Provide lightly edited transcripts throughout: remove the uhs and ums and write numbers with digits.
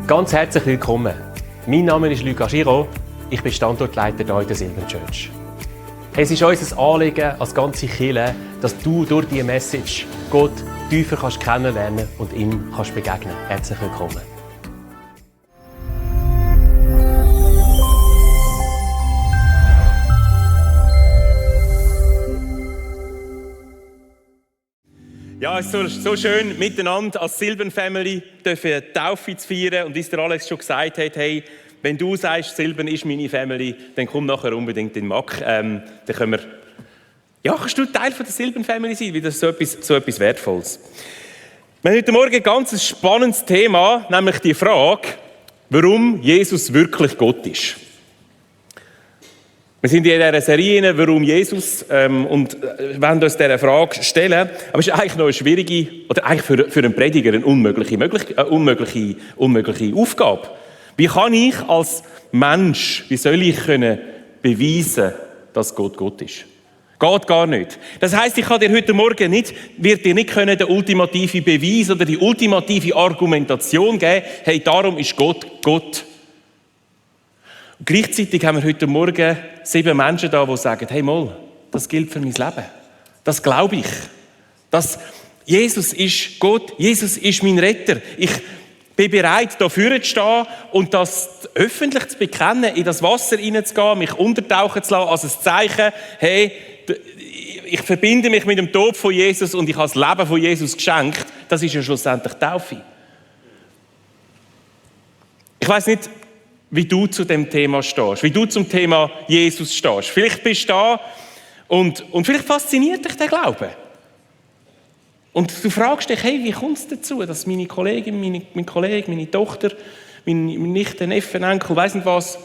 Ganz herzlich willkommen. Mein Name ist Luca Giraud. Ich bin Standortleiter hier in der Silvan Church. Es ist unser Anliegen als ganze Kirche, dass du durch diese Message Gott tiefer kennenlernen und ihm begegnen kannst. Herzlich willkommen. Ja, es ist so schön, miteinander als Silvan Family dürfen Taufe zu feiern. Und wie es der Alex schon gesagt hat, hey, wenn du sagst, Silvan ist meine Family, dann komm nachher unbedingt in den Mack. Dann können wir, ja, kannst du Teil von der Silvan Family sein, weil das ist so etwas Wertvolles. Wir haben heute Morgen ein ganz spannendes Thema, nämlich die Frage, warum Jesus wirklich Gott ist. Wir sind in dieser Serie, warum Jesus, und wollen uns dieser Frage stellen. Aber es ist eigentlich noch eine schwierige, oder eigentlich für einen Prediger eine unmögliche Aufgabe. Wie kann ich als Mensch, wie soll ich beweisen, dass Gott Gott ist? Geht gar nicht. Das heisst, ich kann dir heute Morgen wird dir nicht den ultimativen Beweis oder die ultimative Argumentation geben, hey, darum ist Gott Gott. Und gleichzeitig haben wir heute Morgen 7 Menschen da, die sagen, hey mal, das gilt für mein Leben. Das glaube ich. Jesus ist Gott, Jesus ist mein Retter. Ich bin bereit, dafür zu stehen und das öffentlich zu bekennen, in das Wasser hineinzugehen, mich untertauchen zu lassen, als ein Zeichen, hey, ich verbinde mich mit dem Tod von Jesus und ich habe das Leben von Jesus geschenkt. Das ist ja schlussendlich Taufe. Ich weiss nicht, wie du zu dem Thema stehst, wie du zum Thema Jesus stehst. Vielleicht bist du da und vielleicht fasziniert dich der Glaube. Und du fragst dich, hey, wie kommt es dazu, dass meine Kollegin, mein Kollege, meine Tochter, meine Nichte, Neffe, Enkel, weiss nicht was,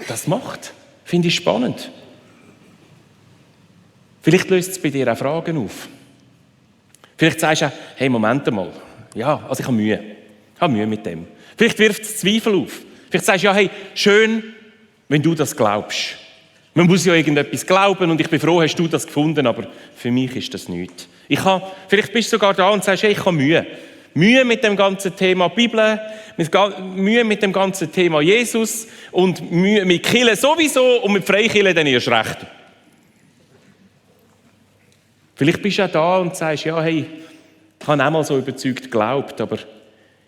das macht? Finde ich spannend. Vielleicht löst es bei dir auch Fragen auf. Vielleicht sagst du, hey, Moment mal, ja, also ich habe Mühe. Ich habe Mühe mit dem. Vielleicht wirft es Zweifel auf. Vielleicht sagst du, ja, hey, schön, wenn du das glaubst. Man muss ja irgendetwas glauben und ich bin froh, hast du das gefunden, aber für mich ist das nichts. Vielleicht bist du sogar da und sagst, hey, ich habe Mühe. Mühe mit dem ganzen Thema Bibel, Mühe mit dem ganzen Thema Jesus und Mühe mit Kirche sowieso und mit Freikirche dann erst recht. Vielleicht bist du auch da und sagst, ja, hey, ich habe auch mal so überzeugt geglaubt, aber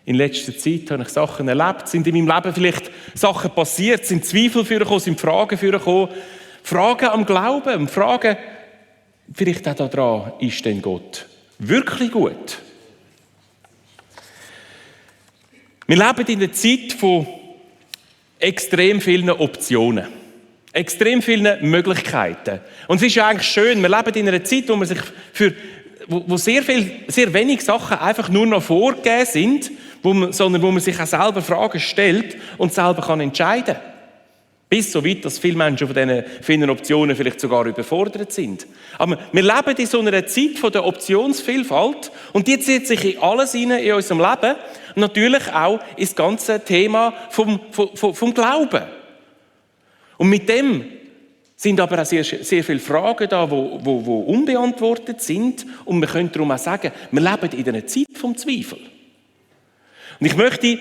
in letzter Zeit habe ich Sachen erlebt, sind in meinem Leben vielleicht Sachen passiert, sind Zweifel vorgekommen, sind Fragen vorgekommen. Fragen am Glauben und Fragen vielleicht auch daran, ist denn Gott wirklich gut? Wir leben in einer Zeit von extrem vielen Optionen, extrem vielen Möglichkeiten. Und es ist ja eigentlich schön, wir leben in einer Zeit, wo man sich wo sehr wenig Sachen einfach nur noch vorgegeben sind, sondern wo man sich auch selber Fragen stellt und selber kann entscheiden kann. Bis so weit, dass viele Menschen von diesen vielen Optionen vielleicht sogar überfordert sind. Aber wir leben in so einer Zeit von der Optionsvielfalt und die zieht sich in alles hinein in unserem Leben. Und natürlich auch ins ganze Thema vom Glauben. Und mit dem sind aber auch sehr, sehr viele Fragen da, die unbeantwortet sind. Und wir können darum auch sagen, wir leben in einer Zeit vom Zweifel. Und ich möchte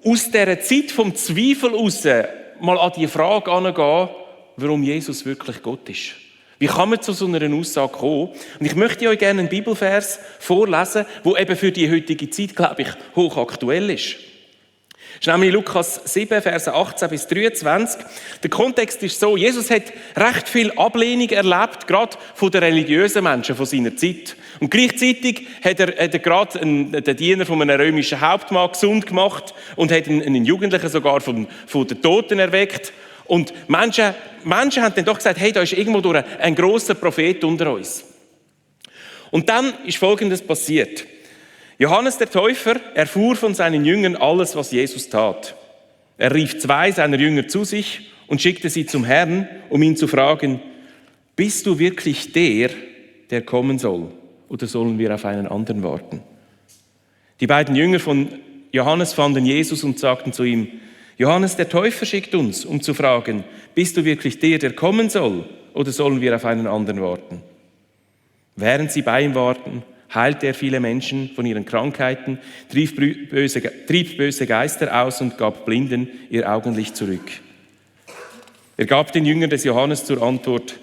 aus dieser Zeit vom Zweifel heraus mal an die Frage herangehen, warum Jesus wirklich Gott ist. Wie kann man zu so einer Aussage kommen? Und ich möchte euch gerne einen Bibelvers vorlesen, der eben für die heutige Zeit, glaube ich, hochaktuell ist. Das ist nämlich Lukas 7, Verse 18 bis 23. Der Kontext ist so, Jesus hat recht viel Ablehnung erlebt, gerade von den religiösen Menschen von seiner Zeit. Und gleichzeitig hat er gerade den Diener von einem römischen Hauptmann gesund gemacht und hat einen Jugendlichen sogar von den Toten erweckt. Und Menschen haben dann doch gesagt, hey, da ist irgendwo durch ein grosser Prophet unter uns. Und dann ist Folgendes passiert. Johannes der Täufer erfuhr von seinen Jüngern alles, was Jesus tat. Er rief 2 seiner Jünger zu sich und schickte sie zum Herrn, um ihn zu fragen, bist du wirklich der kommen soll, oder sollen wir auf einen anderen warten? Die beiden Jünger von Johannes fanden Jesus und sagten zu ihm, Johannes der Täufer schickt uns, um zu fragen, bist du wirklich der kommen soll, oder sollen wir auf einen anderen warten? Während sie bei ihm warten, heilte er viele Menschen von ihren Krankheiten, trieb böse Geister aus und gab Blinden ihr Augenlicht zurück. Er gab den Jüngern des Johannes zur Antwort: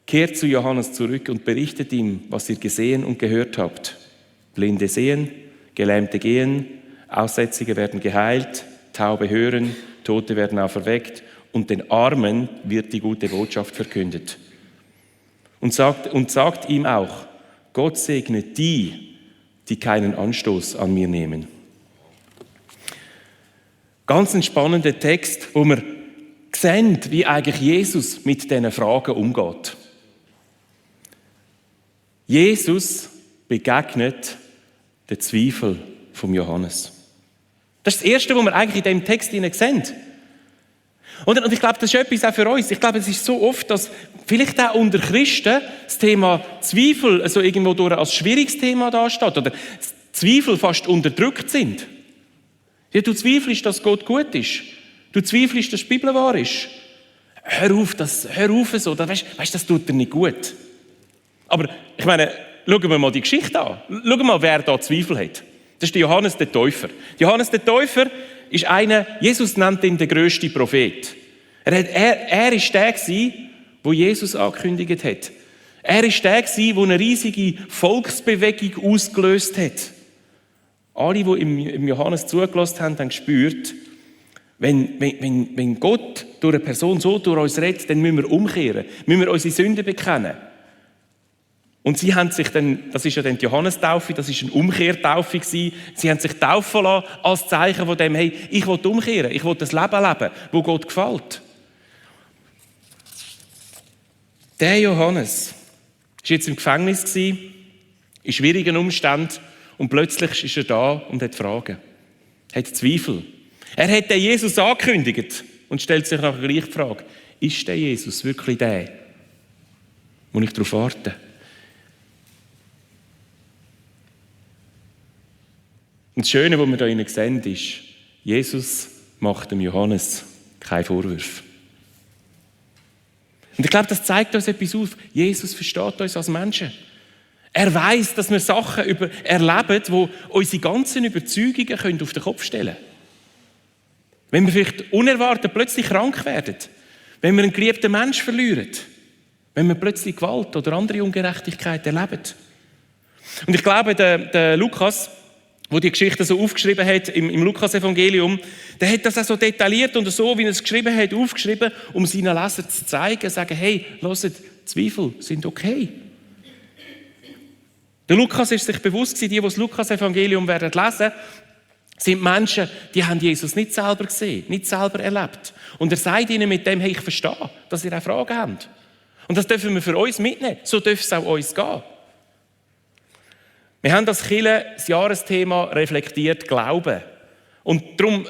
Kehrt zu Johannes zurück und berichtet ihm, was ihr gesehen und gehört habt. Blinde sehen, Gelähmte gehen, Aussätzige werden geheilt, Taube hören, Tote werden auferweckt und den Armen wird die gute Botschaft verkündet. Und sagt ihm auch: Gott segne die, die keinen Anstoß an mir nehmen. Ganz ein spannender Text, wo wir sehen, wie eigentlich Jesus mit diesen Fragen umgeht. Jesus begegnet den Zweifel vom Johannes. Das ist das Erste, was wir eigentlich in diesem Text sehen. Und ich glaube, das ist etwas auch für uns. Ich glaube, es ist so oft, dass vielleicht auch unter Christen das Thema Zweifel also irgendwo durch als schwieriges Thema dasteht oder Zweifel fast unterdrückt sind. Ja, du zweifelst, dass Gott gut ist. Du zweifelst, dass die Bibel wahr ist. Hör auf so. Weißt, das tut dir nicht gut. Aber ich meine, schauen wir mal die Geschichte an. Schauen wir mal, wer da Zweifel hat. Das ist der Johannes der Täufer. Johannes der Täufer ist einer, Jesus nennt ihn den grössten Prophet. Er ist der gewesen, wo Jesus angekündigt hat. Er ist der gewesen, der eine riesige Volksbewegung ausgelöst hat. Alle, die im Johannes zugelassen haben, haben gespürt, wenn Gott durch eine Person so durch uns redet, dann müssen wir umkehren, müssen wir unsere Sünden bekennen. Und sie haben sich dann, das ist ja dann die Johannestaufe, das ist eine Umkehrtaufe gewesen. Sie haben sich taufen lassen als Zeichen von dem, hey, ich will umkehren, ich will das Leben leben, wo Gott gefällt. Der Johannes war jetzt im Gefängnis gewesen, in schwierigen Umständen, und plötzlich ist er da und hat Fragen, hat Zweifel. Er hat den Jesus angekündigt und stellt sich nachher gleich die Frage: Ist der Jesus wirklich der, wo ich darauf warte? Und das Schöne, was wir hier sehen, ist, Jesus macht dem Johannes keine Vorwürfe. Und ich glaube, das zeigt uns etwas auf. Jesus versteht uns als Menschen. Er weiß, dass wir Sachen erleben, die unsere ganzen Überzeugungen auf den Kopf stellen können. Wenn wir vielleicht unerwartet plötzlich krank werden, wenn wir einen geliebten Menschen verlieren, wenn wir plötzlich Gewalt oder andere Ungerechtigkeit erleben. Und ich glaube, der Lukas, der die Geschichte so aufgeschrieben hat im Lukas-Evangelium, der hat das auch so detailliert und so, wie er es geschrieben hat, aufgeschrieben, um seinen Lesern zu zeigen, zu sagen, hey, hört, Zweifel sind okay. Der Lukas ist sich bewusst gewesen, die das Lukas-Evangelium werden lesen, sind Menschen, die haben Jesus nicht selber gesehen, nicht selber erlebt. Und er sagt ihnen mit dem, hey, ich verstehe, dass ihr auch Fragen habt. Und das dürfen wir für uns mitnehmen. So dürfte es auch uns gehen. Wir haben als Kirche das Jahresthema reflektiert Glauben. Und darum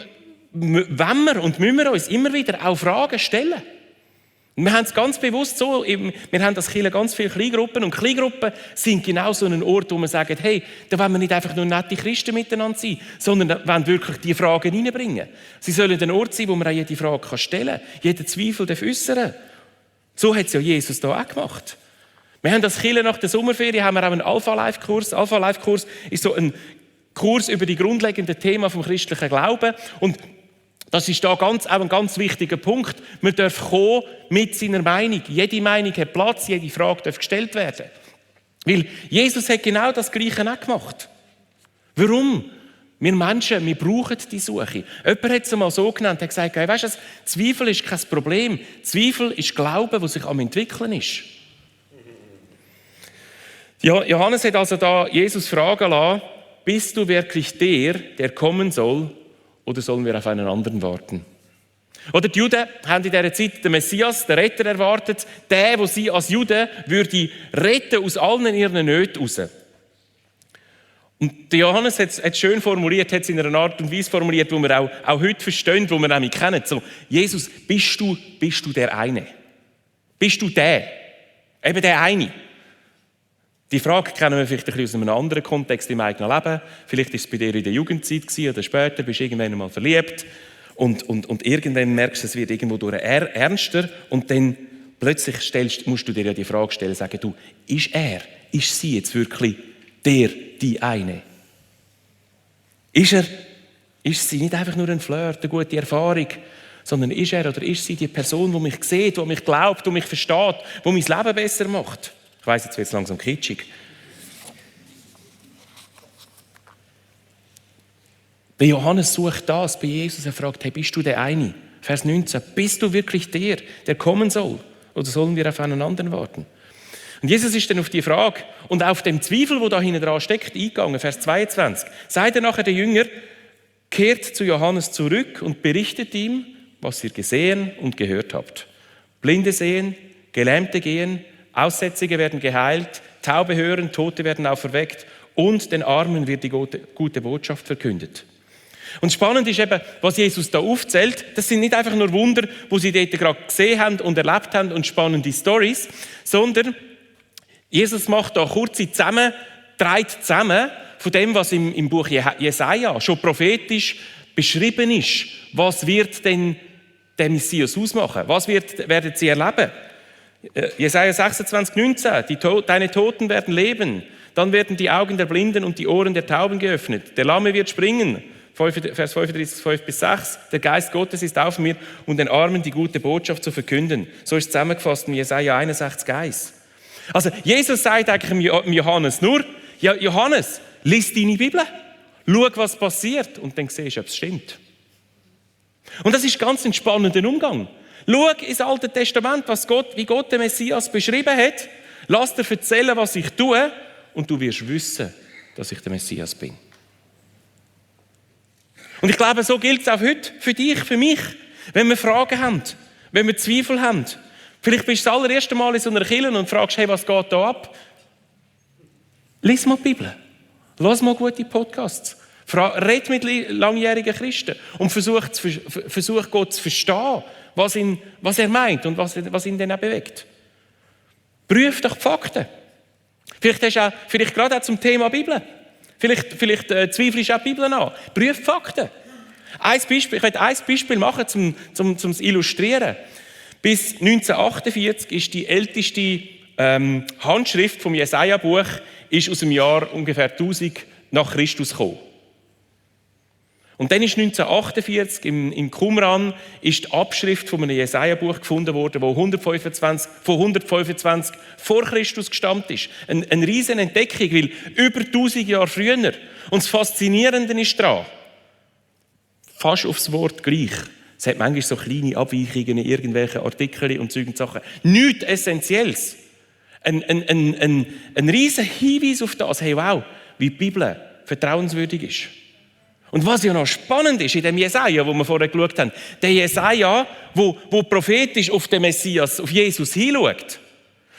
wollen wir und müssen wir uns immer wieder auch Fragen stellen. Und wir haben es ganz bewusst so, wir haben als Kirche ganz viele Kleingruppen und Kleingruppen sind genau so ein Ort, wo wir sagen, hey, da wollen wir nicht einfach nur nette Christen miteinander sein, sondern wollen wirklich die Fragen hineinbringen. Sie sollen ein Ort sein, wo man auch jede Frage stellen kann, jeden Zweifel äußern. So hat es ja Jesus da auch gemacht. Wir haben als Kirche nach der Sommerferien haben wir auch einen Alpha-Life-Kurs. Alpha-Life-Kurs ist so ein Kurs über die grundlegenden Themen vom christlichen Glauben. Und das ist da auch ein ganz wichtiger Punkt. Man darf kommen mit seiner Meinung. Jede Meinung hat Platz, jede Frage darf gestellt werden. Weil Jesus hat genau das Gleiche auch gemacht. Warum? Wir Menschen, wir brauchen die Suche. Jemand hat es einmal so genannt, er hat gesagt, hey, weißt du, Zweifel ist kein Problem. Zweifel ist Glauben, der sich am entwickeln ist. Johannes hat also da Jesus fragen lassen, bist du wirklich der kommen soll, oder sollen wir auf einen anderen warten? Oder die Juden haben in dieser Zeit den Messias, den Retter, erwartet, der sie als Juden würde retten aus allen ihren Nöten raus. Und der Johannes hat es schön formuliert, hat es in einer Art und Weise formuliert, wo wir auch heute verstehen, wo wir nämlich kennen. So, Jesus, bist du der eine? Bist du der? Eben der eine. Die Frage kennen wir vielleicht ein bisschen aus einem anderen Kontext im eigenen Leben. Vielleicht war es bei dir in der Jugendzeit oder später, bist du irgendwann einmal verliebt und irgendwann merkst du, es wird irgendwo durch ernster und dann plötzlich musst du dir ja die Frage stellen, sagen, du, ist sie jetzt wirklich die eine? Ist sie nicht einfach nur ein Flirt, eine gute Erfahrung, sondern ist er oder ist sie die Person, die mich sieht, die mich glaubt, die mich versteht, die mein Leben besser macht? Ich weiss, jetzt wird es langsam kitschig. Der Johannes sucht das bei Jesus. Er fragt, hey, bist du der eine? Vers 19, bist du wirklich der kommen soll? Oder sollen wir auf einen anderen warten? Und Jesus ist dann auf die Frage und auf dem Zweifel, wo da hinten dran steckt, eingegangen. Vers 22. Seid ihr nachher der Jünger, kehrt zu Johannes zurück und berichtet ihm, was ihr gesehen und gehört habt. Blinde sehen, Gelähmte gehen, Aussätzige werden geheilt, Taube hören, Tote werden auferweckt und den Armen wird die gute Botschaft verkündet. Und spannend ist eben, was Jesus da aufzählt, das sind nicht einfach nur Wunder, wo sie dort gerade gesehen haben und erlebt haben und spannende Storys, sondern Jesus macht da kurze trägt zusammen von dem, was im Buch Jesaja schon prophetisch beschrieben ist. Was wird denn der Messias ausmachen? Was werden sie erleben? Jesaja 26, 19. Deine Toten werden leben. Dann werden die Augen der Blinden und die Ohren der Tauben geöffnet. Der Lahme wird springen. Vers 35, 5-6. Der Geist Gottes ist auf mir, um den Armen die gute Botschaft zu verkünden. So ist zusammengefasst in Jesaja 61, 1. Also Jesus sagt eigentlich Johannes nur, ja, Johannes, lies deine Bibel, schau, was passiert und dann siehst du, ob es stimmt. Und das ist ganz ein spannender Umgang. Schau ins Alte Testament, wie Gott den Messias beschrieben hat. Lass dir erzählen, was ich tue und du wirst wissen, dass ich der Messias bin. Und ich glaube, so gilt es auch heute für dich, für mich. Wenn wir Fragen haben, wenn wir Zweifel haben. Vielleicht bist du das allererste Mal in so einer Kirche und fragst, hey, was geht da ab? Lies mal die Bibel. Lass mal gute Podcasts. Red mit langjährigen Christen und versuch Gott zu verstehen, was er meint und was ihn dann auch bewegt. Prüf doch die Fakten. Vielleicht gerade auch zum Thema Bibel. Vielleicht zweifelst du auch die Bibel an. Prüf die Fakten. Ich möchte ein Beispiel machen, zum Illustrieren. Bis 1948 ist die älteste Handschrift vom Jesaja-Buch aus dem Jahr ungefähr 1000 nach Christus gekommen. Und dann ist 1948 in Qumran ist die Abschrift von einem Jesaja-Buch gefunden worden, wo 125 vor Christus gestammt ist. Eine riesen Entdeckung, weil über 1000 Jahre früher. Und das Faszinierende ist daran, fast aufs Wort gleich. Es hat manchmal so kleine Abweichungen in irgendwelchen Artikeln und Zeug und Sachen. Nichts Essentielles. Ein riesen Hinweis auf das, hey wow, wie die Bibel vertrauenswürdig ist. Und was ja noch spannend ist in dem Jesaja, wo wir vorher geschaut haben, der Jesaja, wo prophetisch auf den Messias, auf Jesus hinschaut.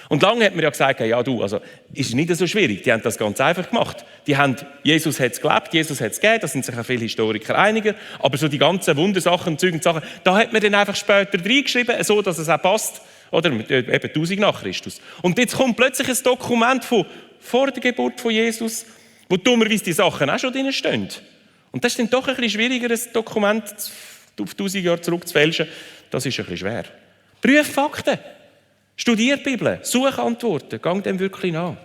Und lange hat man ja gesagt, ja du, also ist nicht so schwierig, die haben das ganz einfach gemacht. Jesus hat es gelebt, Jesus hat es gegeben, da sind sich auch viele Historiker einiger, aber so die ganzen Wundersachen, Zeugen und Sachen, da hat man dann einfach später reingeschrieben, so dass es auch passt, oder eben 1000 nach Christus. Und jetzt kommt plötzlich ein Dokument von vor der Geburt von Jesus, wo dummerweise die Sachen auch schon drin stehen. Und das ist dann doch ein bisschen schwieriger, ein Dokument auf 1000 Jahre zurückzufälschen. Das ist ein bisschen schwer. Prüf Fakten. Studier die Bibel. Such Antworten. Gang dem wirklich nach.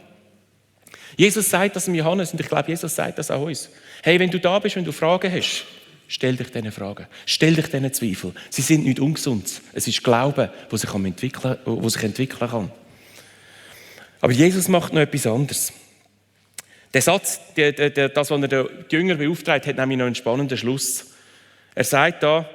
Jesus sagt das dem Johannes und ich glaube, Jesus sagt das auch uns. Hey, wenn du da bist, wenn du Fragen hast, stell dich diesen Fragen. Stell dich diesen Zweifeln. Sie sind nicht ungesund. Es ist Glaube, das sich entwickeln kann. Aber Jesus macht noch etwas anderes. Der Satz, das, was er die Jünger beauftragt hat, nämlich noch einen spannenden Schluss. Er sagt da,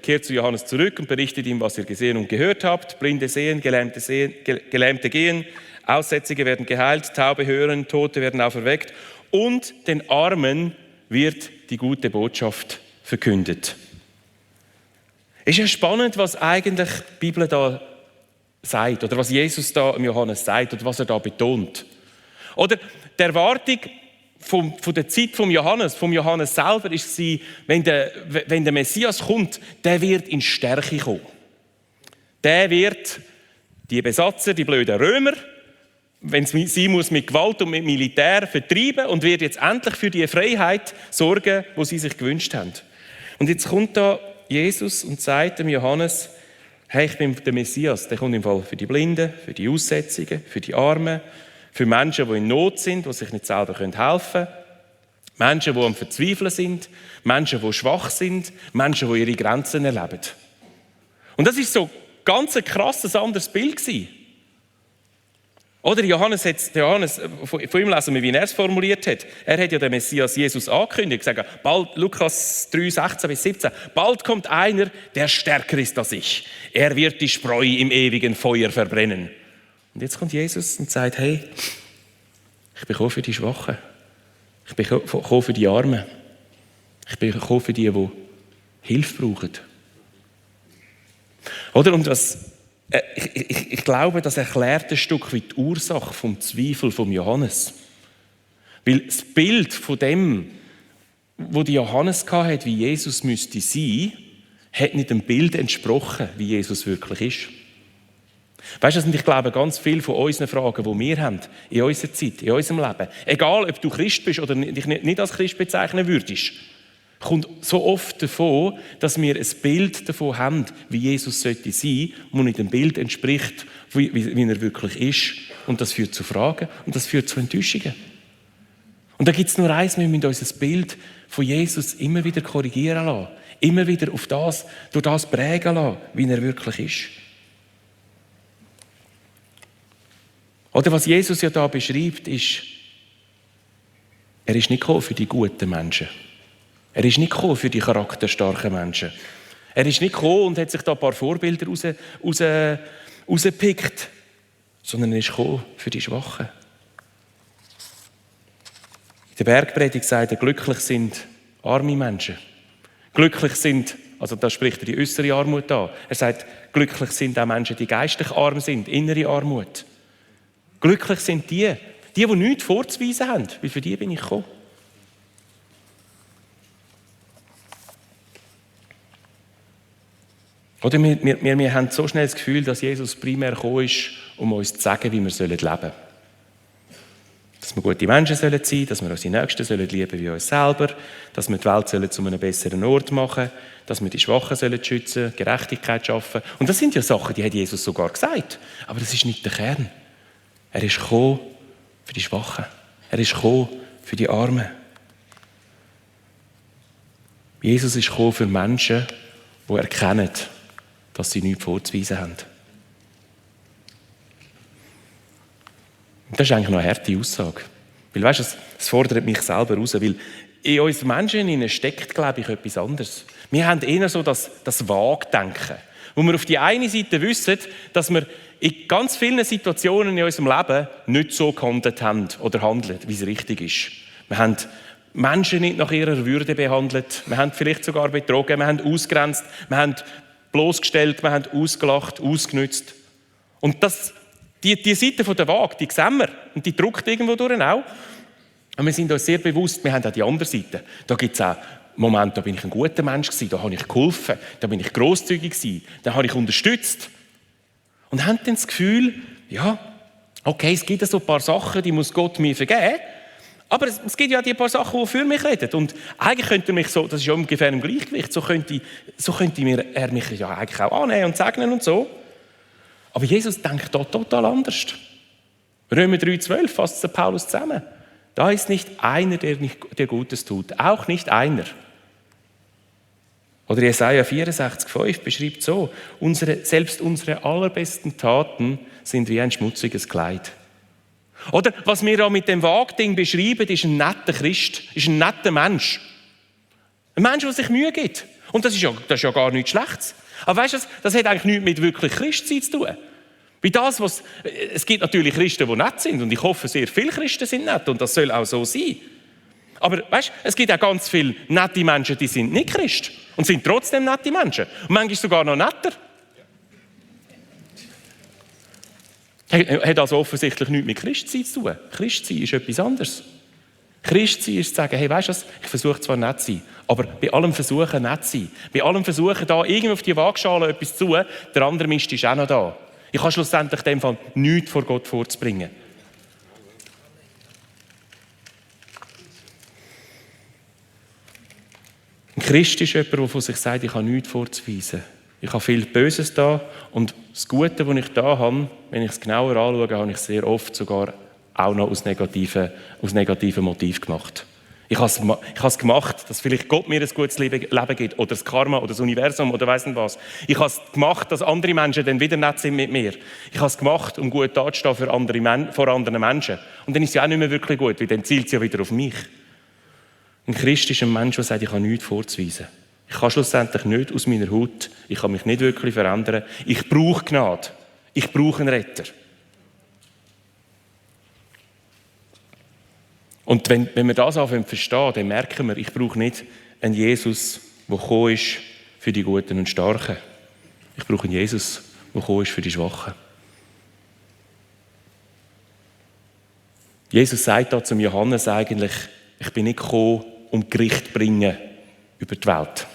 kehrt zu Johannes zurück und berichtet ihm, was ihr gesehen und gehört habt. Blinde sehen, Gelähmte gehen, Aussätzige werden geheilt, Taube hören, Tote werden auferweckt und den Armen wird die gute Botschaft verkündet. Ist ja spannend, was eigentlich die Bibel da sagt oder was Jesus da Johannes sagt oder was er da betont. Oder die Erwartung von der Zeit vom Johannes selber ist sie, wenn der Messias kommt, der wird in Stärke kommen. Der wird die Besatzer, die blöden Römer, wenn es sein muss, mit Gewalt und mit Militär vertreiben und wird jetzt endlich für die Freiheit sorgen, die sie sich gewünscht haben. Und jetzt kommt da Jesus und sagt dem Johannes, hey, ich bin der Messias, der kommt im Fall für die Blinden, für die Aussätzigen, für die Armen, Für Menschen, die in Not sind, die sich nicht selber helfen können. Menschen, die am Verzweifeln sind. Menschen, die schwach sind. Menschen, die ihre Grenzen erleben. Und das ist so ganz ein krasses anderes Bild gewesen. Oder Johannes, von ihm lesen wir, wie er es formuliert hat. Er hat ja den Messias Jesus angekündigt, gesagt, bald, Lukas 3, 16 bis 17, bald kommt einer, der stärker ist als ich. Er wird die Spreu im ewigen Feuer verbrennen. Und jetzt kommt Jesus und sagt, hey, ich bin gekommen für die Schwachen. Ich bin gekommen für die Armen. Ich bin gekommen für die Hilfe brauchen. Oder? Und ich glaube, das erklärt ein Stück weit die Ursache vom Zweifel von Johannes. Weil das Bild von dem, wo die Johannes hatte, wie Jesus müsste sein, hat nicht dem Bild entsprochen, wie Jesus wirklich ist. Weißt du, ich glaube, ganz viele von unseren Fragen, die wir haben, in unserer Zeit, in unserem Leben, egal ob du Christ bist oder dich nicht als Christ bezeichnen würdest, kommt so oft davon, dass wir ein Bild davon haben, wie Jesus sollte sein, das nicht dem Bild entspricht, wie er wirklich ist. Und das führt zu Fragen und das führt zu Enttäuschungen. Und da gibt es nur eins, wir müssen unser Bild von Jesus immer wieder korrigieren lassen. Immer wieder durch das prägen lassen, wie er wirklich ist. Oder was Jesus ja da beschreibt, ist, er ist nicht gekommen für die guten Menschen. Er ist nicht gekommen für die charakterstarken Menschen. Er ist nicht gekommen und hat sich da ein paar Vorbilder rausgepickt, sondern er ist gekommen für die Schwachen. In der Bergpredigt sagt er, glücklich sind arme Menschen. Glücklich sind, also da spricht er die äußere Armut an. Er sagt, glücklich sind auch Menschen, die geistlich arm sind, innere Armut. Glücklich sind die nichts vorzuweisen haben, weil für die bin ich gekommen. Oder wir haben so schnell das Gefühl, dass Jesus primär gekommen ist, um uns zu sagen, wie wir leben sollen. Dass wir gute Menschen sein sollen, dass wir unsere Nächsten lieben sollen wie uns selber, dass wir die Welt zu einem besseren Ort machen sollen, dass wir die Schwachen schützen sollen, Gerechtigkeit schaffen. Und das sind ja Sachen, die hat Jesus sogar gesagt. Aber das ist nicht der Kern. Er ist gekommen für die Schwachen. Er ist gekommen für die Armen. Jesus ist gekommen für Menschen, die erkennen, dass sie nichts vorzuweisen haben. Und das ist eigentlich noch eine harte Aussage. Weil, weißt du, es fordert mich selber raus, weil in uns Menschen steckt, glaube ich, etwas anderes. Wir haben eher so das Waagdenken, wo wir auf die eine Seite wissen, dass wir in ganz vielen Situationen in unserem Leben nicht so gehandelt haben oder handeln, wie es richtig ist. Wir haben Menschen nicht nach ihrer Würde behandelt, wir haben vielleicht sogar betrogen, wir haben ausgegrenzt, wir haben bloßgestellt, wir haben ausgelacht, ausgenützt. Und die Seite der Waage, die sehen wir und die drückt irgendwo durch auch. Und wir sind uns sehr bewusst, wir haben auch die andere Seite. Da gibt es auch Momente, da bin ich ein guter Mensch gewesen, da habe ich geholfen, da bin ich grosszügig gewesen, da habe ich unterstützt. Und haben dann das Gefühl, ja, okay, es gibt so ein paar Sachen, die muss Gott mir vergeben. Aber es gibt ja auch die paar Sachen, die für mich reden. Und eigentlich könnte er mich so, das ist ja ungefähr im Gleichgewicht, so könnte er mich ja eigentlich auch annehmen und segnen und so. Aber Jesus denkt da total anders. Römer 3,12 fasst Paulus zusammen. Da ist nicht einer, der Gutes tut. Auch nicht einer. Oder Jesaja 64,5 beschreibt so, selbst unsere allerbesten Taten sind wie ein schmutziges Kleid. Oder was wir da mit dem Waagding beschreiben, ist ein netter Christ, ist ein netter Mensch. Ein Mensch, der sich Mühe gibt. Und das ist ja gar nichts Schlechtes. Aber weißt du, das hat eigentlich nichts mit wirklich Christsein zu tun. Es gibt natürlich Christen, die nett sind. Und ich hoffe, sehr viele Christen sind nett. Und das soll auch so sein. Aber weißt du, es gibt auch ganz viele nette Menschen, die sind nicht Christ. Und sind trotzdem nette Menschen. Und manchmal sogar noch netter. Hat also offensichtlich nichts mit Christsein zu tun. Christsein ist etwas anderes. Christsein ist zu sagen, hey, weißt du was, ich versuche zwar nett zu sein, aber bei allem Versuchen nett zu sein, bei allem Versuchen, da irgendwie auf die Waagschale etwas zu tun, der andere Mist ist auch noch da. Ich habe schlussendlich in dem Fall nichts vor Gott vorzubringen. Ein Christ ist jemand, der von sich sagt, ich habe nichts vorzuweisen. Ich habe viel Böses da und das Gute, das ich da habe, wenn ich es genauer anschaue, habe ich sehr oft sogar auch noch aus negativen Motiv gemacht. Ich habe es gemacht, dass vielleicht Gott mir ein gutes Leben gibt oder das Karma oder das Universum oder weiss nicht was. Ich habe es gemacht, dass andere Menschen dann wieder nett sind mit mir. Ich habe es gemacht, um gut dazustehen vor anderen Menschen. Und dann ist es ja auch nicht mehr wirklich gut, weil dann zielt es ja wieder auf mich. Ein Christ ist ein Mensch, der sagt, ich habe nichts vorzuweisen. Ich kann schlussendlich nicht aus meiner Haut, ich kann mich nicht wirklich verändern. Ich brauche Gnade. Ich brauche einen Retter. Und wenn wir das anfangen zu verstehen, dann merken wir, ich brauche nicht einen Jesus, der gekommen ist für die Guten und Starken. Ich brauche einen Jesus, der gekommen ist für die Schwachen. Jesus sagt da zum Johannes eigentlich, ich bin nicht gekommen, um Gericht zu bringen über die Welt.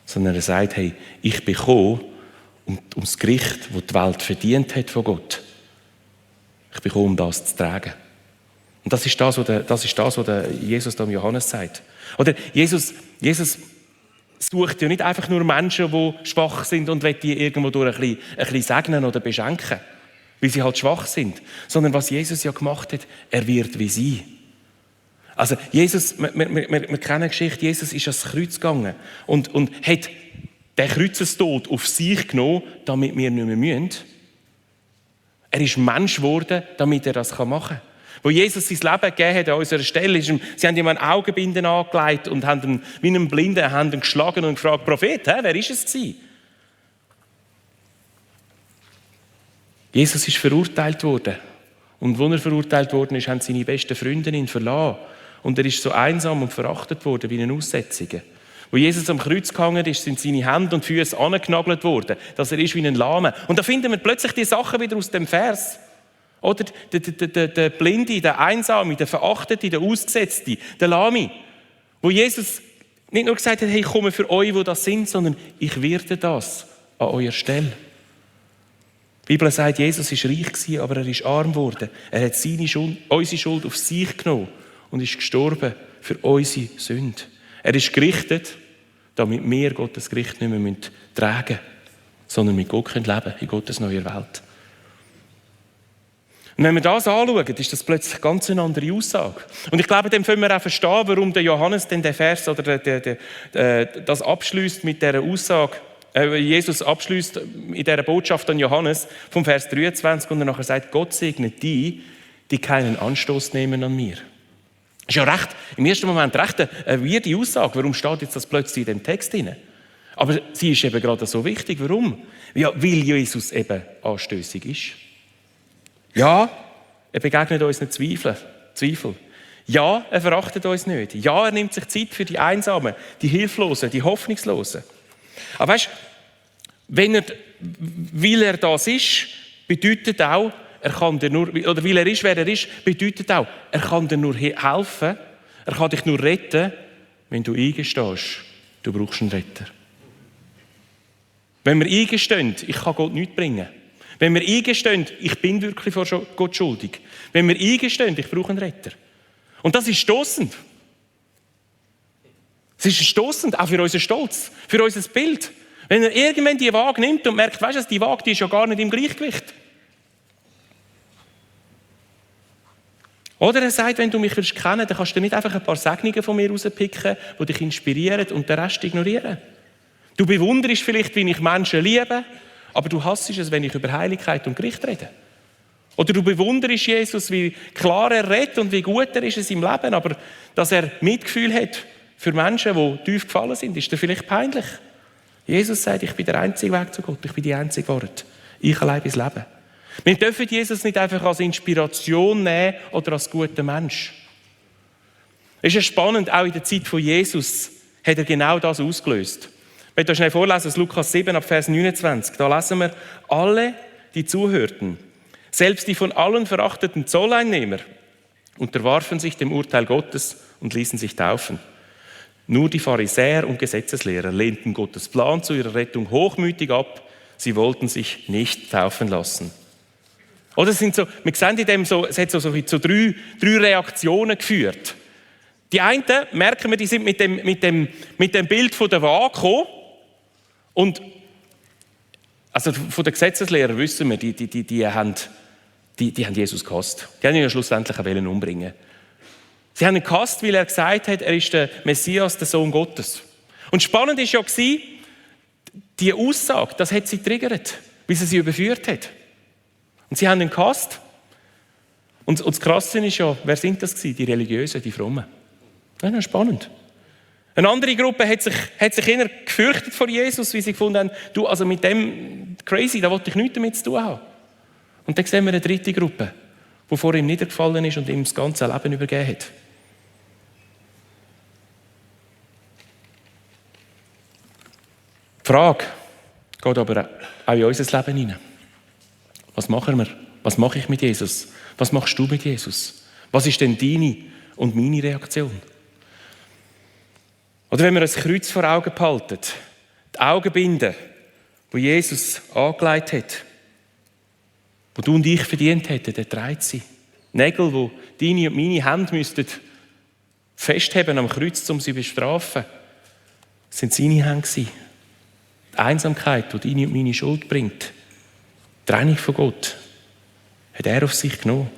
Sondern er sagt, hey, ich bin gekommen, um das Gericht, das die Welt verdient hat von Gott. Ich bin gekommen, um das zu tragen. Und das ist das, was der Jesus da Johannes sagt. Oder Jesus sucht ja nicht einfach nur Menschen, die schwach sind und will die irgendwo durch ein bisschen segnen oder beschenken, weil sie halt schwach sind. Sondern was Jesus ja gemacht hat, er wird wie sie. Also Jesus, wir kennen die Geschichte, Jesus ist ans Kreuz gegangen und hat den Kreuzestod auf sich genommen, damit wir nicht mehr müssen. Er ist Mensch geworden, damit er das machen kann. Wo Jesus sein Leben gegeben hat an unserer Stelle, sie haben ihm ein Augenbinden angelegt und haben ihn, wie einen Blinden, haben ihn geschlagen und gefragt, Prophet, wer ist es gewesen? Jesus ist verurteilt worden. Und als er verurteilt worden ist, haben seine besten Freunde ihn verlassen. Und er ist so einsam und verachtet worden wie ein Aussätziger. Wo Jesus am Kreuz gehangen ist, sind seine Hände und Füße angenagelt worden, dass er ist wie ein Lahme. Und da finden wir plötzlich die Sachen wieder aus dem Vers. Oder der Blinde, der Einsame, der Verachtete, der Ausgesetzte, der Lahme. Wo Jesus nicht nur gesagt hat, hey, ich komme für euch, die das sind, sondern ich werde das an eurer Stelle. Die Bibel sagt, Jesus war reich gewesen, aber er ist arm geworden. Er hat unsere Schuld auf sich genommen und ist gestorben für unsere Sünde. Er ist gerichtet, damit wir Gottes Gericht nicht mehr tragen müssen, sondern mit Gott leben können, in Gottes neuer Welt. Und wenn wir das anschauen, ist das plötzlich ganz eine andere Aussage. Und ich glaube, dann können wir auch verstehen, warum der Johannes denn den Vers oder das abschließt mit dieser Aussage, Jesus abschließt in dieser Botschaft an Johannes vom Vers 23 und er nachher sagt, Gott segnet die keinen Anstoß nehmen an mir. Das ist ja recht, im ersten Moment recht eine weirde Aussage. Warum steht jetzt das plötzlich in dem Text drin? Aber sie ist eben gerade so wichtig. Warum? Ja, weil Jesus eben anstößig ist. Ja, er begegnet unseren Zweifel. Ja, er verachtet uns nicht. Ja, er nimmt sich Zeit für die Einsamen, die Hilflosen, die Hoffnungslosen. Aber weißt, weil er das ist, bedeutet auch, er kann dir nur, oder weil er ist, wer er ist, bedeutet auch, er kann dir nur helfen, er kann dich nur retten, wenn du eingestehst, du brauchst einen Retter. Wenn wir eingestehen, ich kann Gott nichts bringen. Wenn wir eingestehen, ich bin wirklich vor Gott schuldig. Wenn wir eingestehen, ich brauche einen Retter. Und das ist stossend. Es ist stossend, auch für unseren Stolz, für unser Bild. Wenn er irgendwann die Waage nimmt und merkt, weißt du, die Waage die ist ja gar nicht im Gleichgewicht. Oder er sagt, wenn du mich willst kennen, dann kannst du nicht einfach ein paar Segnungen von mir rauspicken, die dich inspirieren und den Rest ignorieren. Du bewunderst vielleicht, wie ich Menschen liebe, aber du hasst es, wenn ich über Heiligkeit und Gericht rede. Oder du bewunderst Jesus, wie klar er redet und wie gut er ist in seinem Leben, aber dass er Mitgefühl hat für Menschen, die tief gefallen sind, ist dir vielleicht peinlich. Jesus sagt, ich bin der einzige Weg zu Gott, ich bin die einzige Wahrheit. Ich allein bin das Leben. Wir dürfen Jesus nicht einfach als Inspiration nehmen oder als guter Mensch. Es ist ja spannend, auch in der Zeit von Jesus hat er genau das ausgelöst. Ich möchte euch schnell vorlesen, aus Lukas 7, ab Vers 29. Da lesen wir, alle, die zuhörten, selbst die von allen verachteten Zolleinnehmer, unterwarfen sich dem Urteil Gottes und ließen sich taufen. Nur die Pharisäer und Gesetzeslehrer lehnten Gottes Plan zu ihrer Rettung hochmütig ab. Sie wollten sich nicht taufen lassen. Oder es sind so, wir sehen in dem so, es hat so drei Reaktionen geführt. Die einen, merken wir, die sind mit dem Bild von der Waage gekommen. Und also von den Gesetzeslehrern wissen wir, die die haben Jesus gehasst. Die haben ihn ja schlussendlich auch umbringen. Sie haben ihn gehasst, weil er gesagt hat, er ist der Messias, der Sohn Gottes. Und spannend war ja, die Aussage, das hat sie triggert, weil sie überführt hat. Und sie haben ihn gehasst. Und das Krasse ist ja, wer sind das gewesen? Die Religiösen, die Frommen. Ja, spannend. Eine andere Gruppe hat sich eher gefürchtet vor Jesus, weil sie gefunden haben, du, also mit dem crazy, da wollte ich nichts damit zu tun haben. Und dann sehen wir eine dritte Gruppe, die vor ihm niedergefallen ist und ihm das ganze Leben übergeben hat. Die Frage geht aber auch in unser Leben hinein. Was machen wir? Was mache ich mit Jesus? Was machst du mit Jesus? Was ist denn deine und meine Reaktion? Oder wenn wir das Kreuz vor Augen behalten, die Augenbinde, die Jesus angelegt hat, die du und ich verdient hätten, der trägt sie. Nägel, die deine und meine Hände müssten festhalten am Kreuz, um sie zu bestrafen, sind seine Hände gewesen. Die Einsamkeit, die deine und meine Schuld bringt, die Trennung von Gott, hat er auf sich genommen.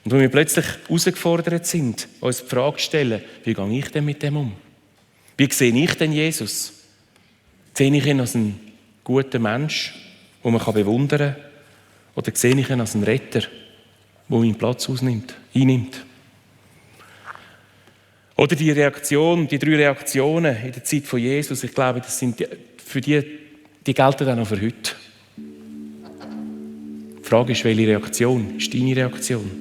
Und wenn wir plötzlich herausgefordert sind, uns die Frage stellen, wie gehe ich denn mit dem um? Wie sehe ich denn Jesus? Sehe ich ihn als einen guten Mensch, den man bewundern kann? Oder sehe ich ihn als einen Retter, der meinen Platz einnimmt? Oder die drei Reaktionen in der Zeit von Jesus, ich glaube, das sind die gelten auch noch für heute. Die Frage ist, welche Reaktion ist deine Reaktion?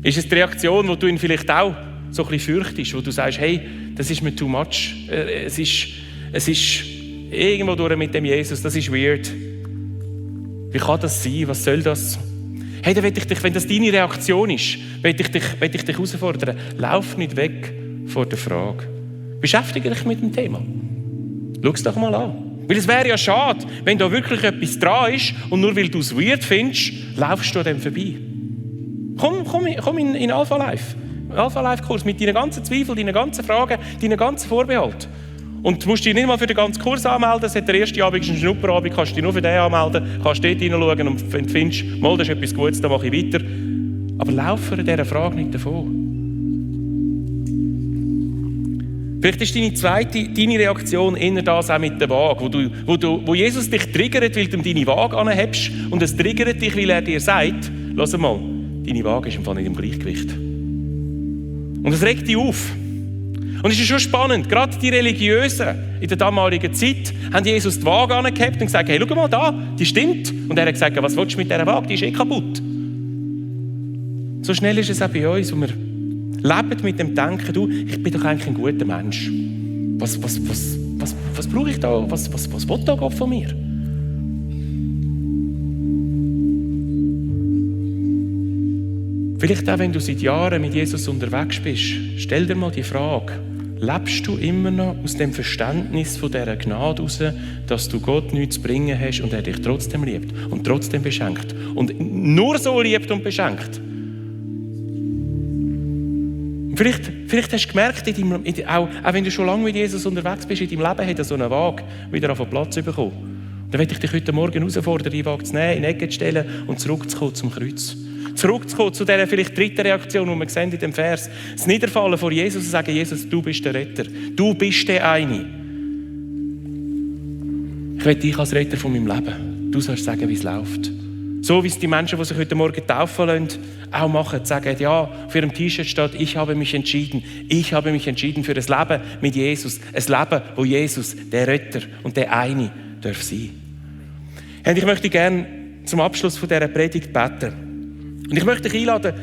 Ist es die Reaktion, wo du ihn vielleicht auch so ein bisschen fürchtest, wo du sagst, hey, das ist mir too much, es ist irgendwo durch mit dem Jesus, das ist weird. Wie kann das sein? Was soll das? Hey, dann will ich dich, wenn das deine Reaktion ist, will ich dich herausfordern, lauf nicht weg vor der Frage. Beschäftige dich mit dem Thema. Schau es doch mal an. Weil es wäre ja schade, wenn da wirklich etwas dran ist und nur weil du es weird findest, laufst du an dem vorbei. Komm in Alpha Life Kurs mit deinen ganzen Zweifeln, deinen ganzen Fragen, deinen ganzen Vorbehalten. Und du musst dich nicht mal für den ganzen Kurs anmelden. Es hat der erste Abend einen Schnupperabend, kannst du dich nur für den anmelden, kannst dort hineinschauen und wenn du findest, mal, das ist etwas Gutes, dann mache ich weiter. Aber laufe dieser Frage nicht davon. Vielleicht ist deine Reaktion eher das auch mit der Waage, wo Jesus dich triggert, weil du deine Waage anhebst und es triggert dich, weil er dir sagt, hör mal, deine Waage ist im Fall nicht im Gleichgewicht. Und es regt dich auf. Und es ist schon spannend, gerade die Religiösen in der damaligen Zeit haben Jesus die Waage angehabt und gesagt, hey, schau mal da, die stimmt. Und er hat gesagt, was willst du mit dieser Waage, die ist eh kaputt. So schnell ist es auch bei uns, wo wir leben mit dem Denken, du, ich bin doch eigentlich ein guter Mensch. Was brauche ich da? Was will da Gott von mir? Vielleicht auch, wenn du seit Jahren mit Jesus unterwegs bist, stell dir mal die Frage, lebst du immer noch aus dem Verständnis von dieser Gnade heraus, dass du Gott nichts zu bringen hast und er dich trotzdem liebt und trotzdem beschenkt und nur so liebt und beschenkt? Vielleicht hast du gemerkt, auch wenn du schon lange mit Jesus unterwegs bist, in deinem Leben hat er so eine Waage wieder auf den Platz bekommen. Dann möchte ich dich heute Morgen herausfordern, die Waage zu nehmen, in die Ecke zu stellen und zurückzukommen zum Kreuz. Zurückzukommen zu dieser vielleicht dritten Reaktion, die wir sehen in dem Vers. Das Niederfallen vor Jesus und sagen, Jesus, du bist der Retter. Du bist der eine. Ich will dich als Retter von meinem Leben. Du sollst sagen, wie es läuft. So wie es die Menschen, die sich heute Morgen taufen lassen, auch machen. Sagen, ja, auf ihrem T-Shirt steht, ich habe mich entschieden. Ich habe mich entschieden für ein Leben mit Jesus. Ein Leben, wo Jesus, der Retter und der eine, darf sein. Und ich möchte gerne zum Abschluss von dieser Predigt beten. Und ich möchte dich einladen,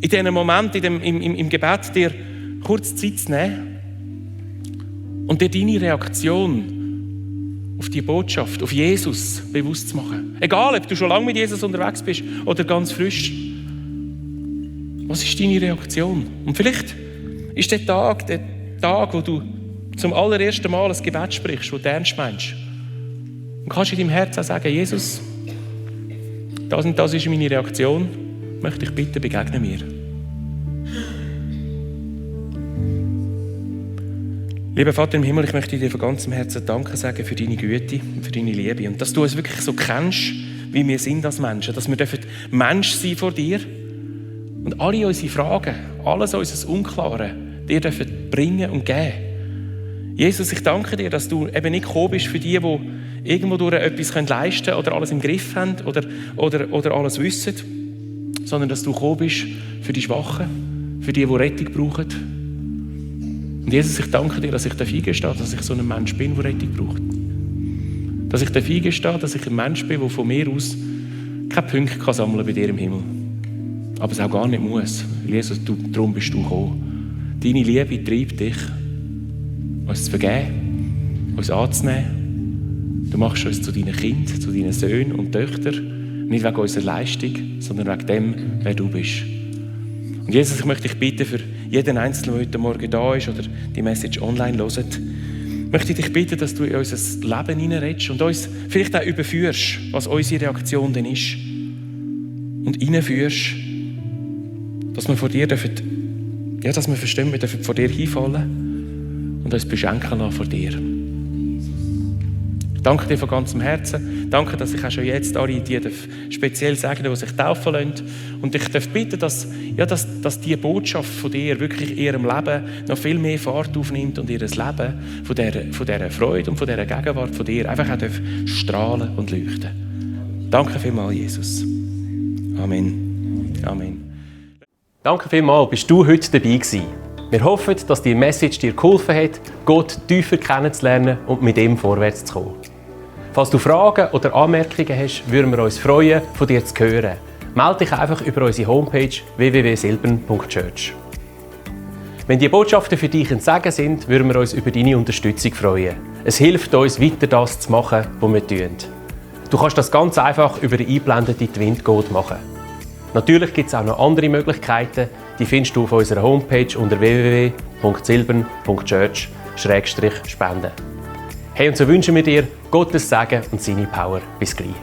in diesem Moment, im Gebet, dir kurz Zeit zu nehmen und dir deine Reaktion auf die Botschaft, auf Jesus bewusst zu machen. Egal, ob du schon lange mit Jesus unterwegs bist oder ganz frisch. Was ist deine Reaktion? Und vielleicht ist der Tag, wo du zum allerersten Mal ein Gebet sprichst, das du ernst meinst. Und kannst in deinem Herzen sagen, Jesus, das und das ist meine Reaktion. Möchte ich bitten, begegne mir. Lieber Vater im Himmel, ich möchte dir von ganzem Herzen Danke sagen für deine Güte und für deine Liebe. Und dass du uns wirklich so kennst, wie wir sind als Menschen. Dass wir Mensch sein vor dir und alle unsere Fragen, alles unser Unklare dir dürfen bringen und geben. Jesus, ich danke dir, dass du eben nicht gekommen bist für die irgendwo durch etwas leisten können oder alles im Griff haben oder alles wissen, sondern dass du gekommen bist für die Schwachen, für die Rettung brauchen. Und Jesus, ich danke dir, dass ich eingestehe, dass ich so ein Mensch bin, der Rettung braucht. Dass ich eingestehe, dass ich ein Mensch bin, der von mir aus keine Punkte sammeln kann bei dir im Himmel. Aber es auch gar nicht muss. Jesus, darum bist du gekommen. Deine Liebe treibt dich, uns zu vergeben, uns anzunehmen. Du machst uns zu deinen Kindern, zu deinen Söhnen und Töchtern, nicht wegen unserer Leistung, sondern wegen dem, wer du bist. Und Jesus, ich möchte dich bitten, für jeden Einzelnen, der heute Morgen da ist oder die Message online hört, möchte ich dich bitten, dass du in unser Leben hineinredest und uns vielleicht auch überführst, was unsere Reaktion denn ist. Und hineinführst, dass wir vor dir dürfen, dass wir verstehen, wir dürfen vor dir hinfallen und uns beschenken lassen vor dir. Ich danke dir von ganzem Herzen. Danke, dass ich auch schon jetzt alle die speziell sagen, die sich taufen lassen. Und ich darf bitten, dass die Botschaft von dir wirklich in ihrem Leben noch viel mehr Fahrt aufnimmt und ihr Leben von dieser Freude und von dieser Gegenwart von dir einfach auch strahlen und leuchten. Danke vielmals, Jesus. Amen. Amen. Danke vielmals, bist du heute dabei gewesen. Wir hoffen, dass die Message dir geholfen hat, Gott tiefer kennenzulernen und mit ihm vorwärts zu kommen. Falls du Fragen oder Anmerkungen hast, würden wir uns freuen, von dir zu hören. Melde dich einfach über unsere Homepage www.silbern.church. Wenn die Botschaften für dich ein Segen sind, würden wir uns über deine Unterstützung freuen. Es hilft uns, weiter das zu machen, was wir tun. Du kannst das ganz einfach über die eingeblendete Twint-Code machen. Natürlich gibt es auch noch andere Möglichkeiten, die findest du auf unserer Homepage unter www.silbern.church/spenden. Hey, und so wünschen wir dir Gottes Segen und seine Power. Bis gleich.